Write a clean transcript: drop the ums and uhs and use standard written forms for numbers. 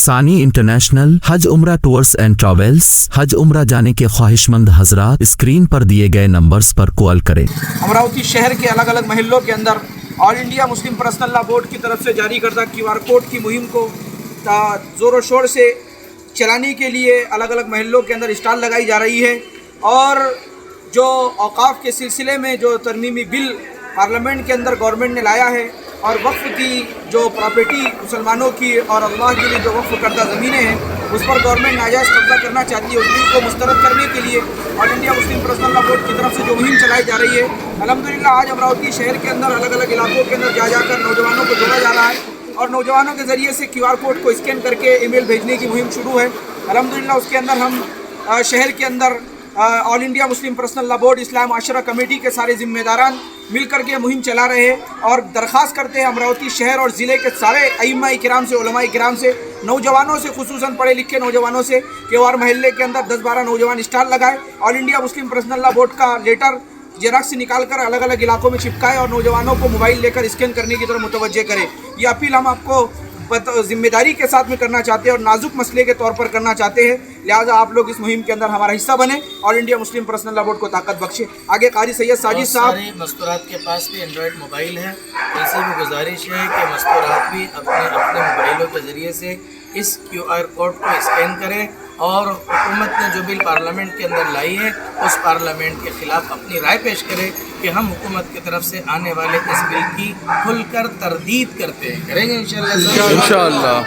ثانی انٹرنیشنل حج عمرہ tours and travels. حج عمرہ جانے کے خواہشمند حضرات اسکرین پر دیے گئے نمبرز پر کال کریں۔ امراوتی شہر کے الگ الگ محلوں کے اندر آل انڈیا مسلم پرسنل لا بورڈ کی طرف سے جاری کردہ QR کوڈ کی مہم کو زور و شور سے چلانے کے لیے الگ الگ محلوں کے اندر اسٹال لگائی جا رہی ہے، اور جو اوقاف کے سلسلے میں جو ترمیمی بل پارلیمنٹ کے اندر گورنمنٹ نے لایا ہے، اور وقف کی جو پراپرٹی مسلمانوں کی اور اللہ کے لیے جو وقف کردہ زمینیں ہیں اس پر گورنمنٹ ناجائز قبضہ کرنا چاہتی ہے، اس بل کو مسترد کرنے کے لیے آل انڈیا مسلم پرسنل لا بورڈ کی طرف سے جو مہم چلائی جا رہی ہے، الحمدللہ آج امراوتی شہر کے اندر الگ الگ علاقوں کے اندر جا کر نوجوانوں کو جوڑا جا رہا ہے، اور نوجوانوں کے ذریعے سے QR کوڈ کو اسکین کر کے ای میل بھیجنے کی مہم شروع ہے۔ الحمدللہ اس کے اندر ہم شہر کے اندر آل انڈیا مسلم پرسنل لا بورڈ اسلام معاشرہ کمیٹی کے سارے ذمہ داران مل کر کے مہم چلا رہے ہیں، اور درخواست کرتے ہیں امراوتی شہر اور ضلع کے سارے ائمہ کرام سے، علماء کرام سے، نوجوانوں سے، خصوصاً پڑھے لکھے نوجوانوں سے کہ وہ ہر محلے کے اندر 10-12 نوجوان اسٹال لگائے، آل انڈیا مسلم پرسنل لا بورڈ کا لیٹر جیراکس نکال کر الگ الگ علاقوں میں چپکائے، اور نوجوانوں کو موبائل لے کر اسکین کرنے کی طرف متوجہ کرے۔ یہ اپیل ہم آپ کو ذمہ داری کے ساتھ میں کرنا چاہتے ہیں اور نازک مسئلے کے طور پر کرنا چاہتے ہیں، لہٰذا آپ لوگ اس مہم کے اندر ہمارا حصہ بنیں، آل انڈیا مسلم پرسنل لا بورڈ کو طاقت بخشے۔ آگے قاری سید ساجد صاحب۔ سارے مستورات کے پاس بھی اینڈرائڈ موبائل ہے، ان سے بھی گزارش ہے کہ مستورات بھی اپنے موبائلوں کے ذریعے سے اس QR کوڈ کو اسکین کریں، اور حکومت نے جو بل پارلیمنٹ کے اندر لائی ہے اس پارلیمنٹ کے خلاف اپنی رائے پیش کرے کہ ہم حکومت کی طرف سے آنے والے اس بل کی کھل کر تردید کرتے ہیں، کریں گے انشاءاللہ۔